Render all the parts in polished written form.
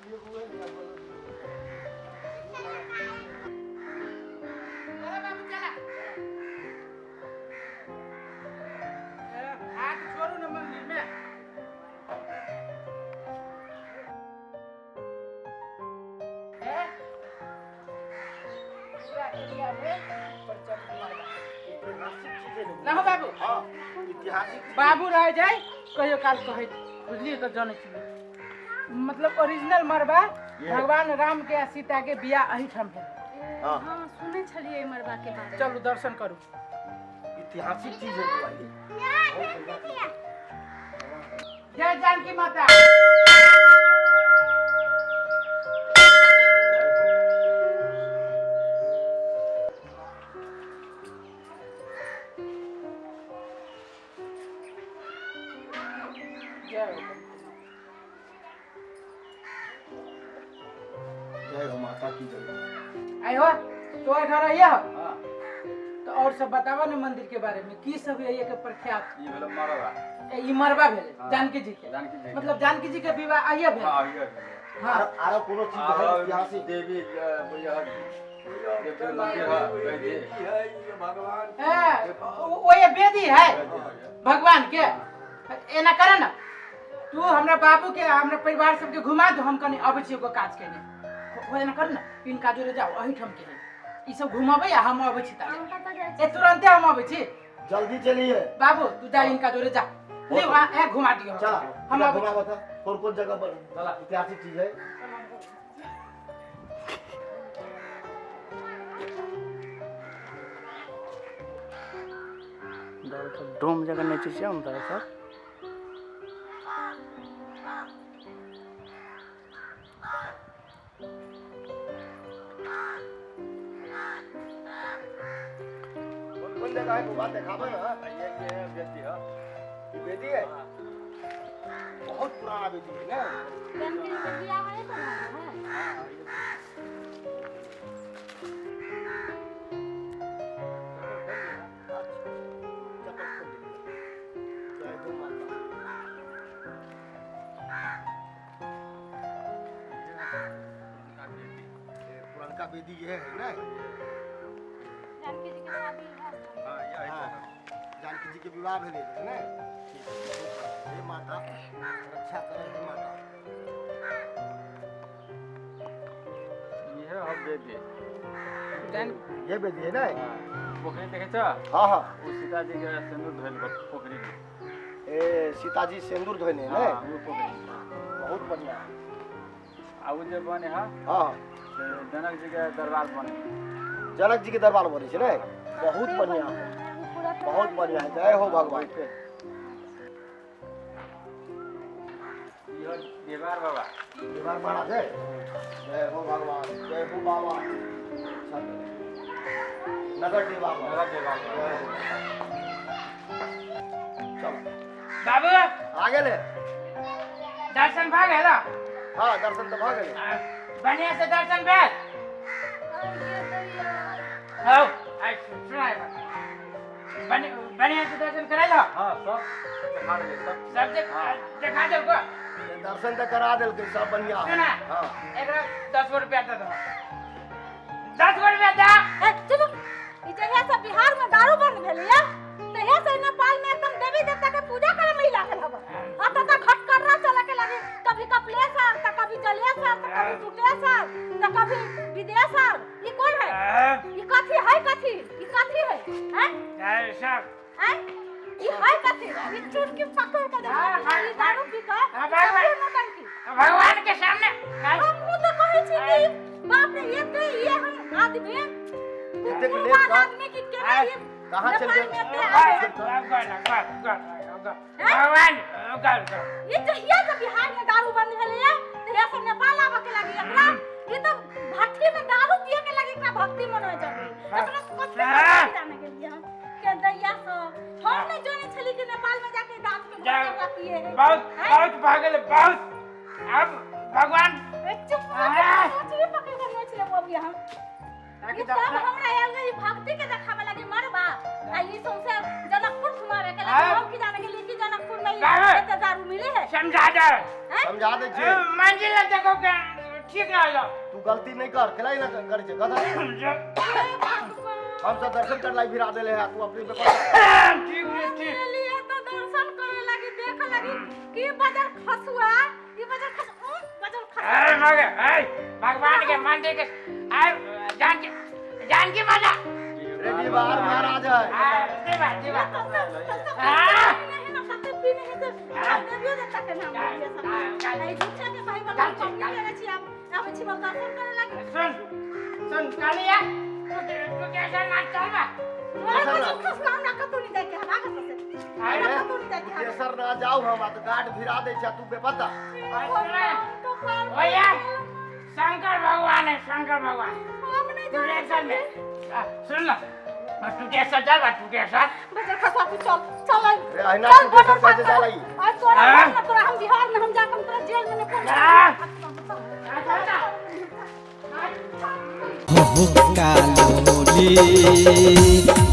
हाथ छोड़ू न मंदिर में। ना हो बाबू। हाँ ऐतिहासिक बाबू रह जाए कहियो काल कहे बुझलिए तो जाने चाहिए मतलब ओरिजिनल मरबा भगवान राम के आ सीता के बियाह अही ठाम भेल। हाँ हाँ सुने छलिए मरबा के बारे में। चलू दर्शन करू। ऐतिहासिक चीज है बुआ ये। जय जानकी माता। जय हो माता की जय। आयो तो घर आइए हो हां तो और सब बतावा न मंदिर के बारे में की सब है ये के प्रख्यात। ये भेल मरवा। ई मरबा भेले जानकी जी के मतलब जानकी जी के विवाह आइए भेल। हां आइए हां आरो कोनो चीज है ऐतिहासिक देवी भैया देवता मंदिर है ये भगवान वो ये बेदी है भगवान के। एना करे ना तू हमरा बाबू के हमरा परिवार सब के घुमा दो हम कने आबै छी एगो काज केने हो एना कर ना इनका जोरे जाओ अही ठम के ई सब घुमाबै आ हम आबै छी ताले ए तुरंते हम आबै छी। जल्दी चलिए बाबू तू जा इनका जोरे जा ले वहां ए घुमा दियो चला हम आबै घुमा बता कौन जगह पर चला ऐतिहासिक चीज है। डोम जगह नहीं चाहिए हम सर कौन जगह है बुआ दिखावे ना। ये बेटी है ये बेदी है बहुत पुराना बेदी है ना। जानकी के बियाह है तो है। जय हो माता। पुरानका बेदी ये है ना। जानकी जी के शादी है। हां ये हाँ, जानकी जी के विवाह भेले है ना। हे माता रक्षा करे हे माता। ये है अब बेटी जान ये बेदी है ना। पोखरी देखे छ हाँ हाँ वो सीता जी के सिंदूर धोल पोखरी में ए सीताजी सिंदूर धोने है ना। हां वो पोखरी बहुत बढ़िया। आ वो जे बने है हाँ जनक जी के दरबार बने जनक जी के दरबार बने छे ना। बहुत बढ़िया बहुत बढ़िया है। जय हो भगवान। ये देवार बाबा दीवार बना है। जय हो भगवान जय हो बाबा नगर देवा नगर देवा। चलो बाबू आगे ले। दर्शन भाग है ना हाँ दर्शन तो भाग गए। बढ़िया से दर्शन भेल हो आई सुनाई बढ़िया से दर्शन करा लो। हां सब दिखा दे सब सब दिखा दो को दर्शन तो करा दिल के सब बढ़िया है। सुना हाँ एकरा 10 रुपया दे दो 10 रुपया दे। ए चलो ई जगह से बिहार में दारू बंद भेलिए तहे से नेपाल में एकदम देवी देवता के पूजा करे में लागल हबे। आ त घट कर रहा चला के लगे कभी कपिलेश्वर त कभी जलेश्वर त कभी टूटेश्वर त कभी विदेश्वर। ई कौन है ई कथी है कथी ई कथी है हैं सब हैं ई है कथी ई चुटकी पकड़ के दे ई दारू पी के भगवान के सामने हम तो कहै छी कि बाप रे ये हम आदमी देख ले आदमी की केना ये कहाँ चल गए? भगवान ये जहिया से बिहार में दारू बंद भेलैया तहिया से नेपाल आवे के लागी एकरा ये तो भट्टी में दारू पिए के लागी एकरा भक्ति मन हो जाबे एकरा कुछ जाने के लिए हम के दैया से हम नहीं जाने छली कि नेपाल में जाके दारू के बोतल पिए है बहुत भागल बहुत अब भगवान चुप नोचरी पकड़ के नोच ले वो भी हम ये सब हमरा आगे भक्ति के देखावे लागी मरबा आ ई सौसे जनकपुर घुमावे के लागी हम की जाने के लिए कि जनकपुर में ये दारू मिले है समझा दे समझा दे मंजिल देखो ठीक रहा तू गलती नहीं कर खिलाई ना कर छे कथा हम सब दर्शन कर लाई भिरा देले है तू अपनी पे ठीक है ठीक लिए तो दर्शन करे लगी देख लगी की बजर खसुआ की बजर खस बजर खस भगवान के मंदिर के जान की माता रेडी बाहर महाराज है देवा देवा नहीं ना कते भी नहीं से देवियो देता के नाम ये सब आई दूसरा के भाई वाला कम नहीं करे छी आप छी दर्शन करे लगी सुन कालिया तू कैसा नाच चल बा खस काम ना कतो नहीं देखे हम आगे से कतो नहीं देखे केसर ना जाओ हम तो गार्ड भिरा दे छ तू बेपता ओया शंकर भगवान है शंकर भगवान हम नहीं तू कैसा में सुन ना तू कैसा चल बा तू कैसा बजर खसुआ तू चल चल रे आईना तू केसर कैसे जा लाई आज तोरा हम बिहार में हम जाकर तोरा जेल में नहीं कालोली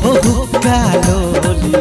हो कालोली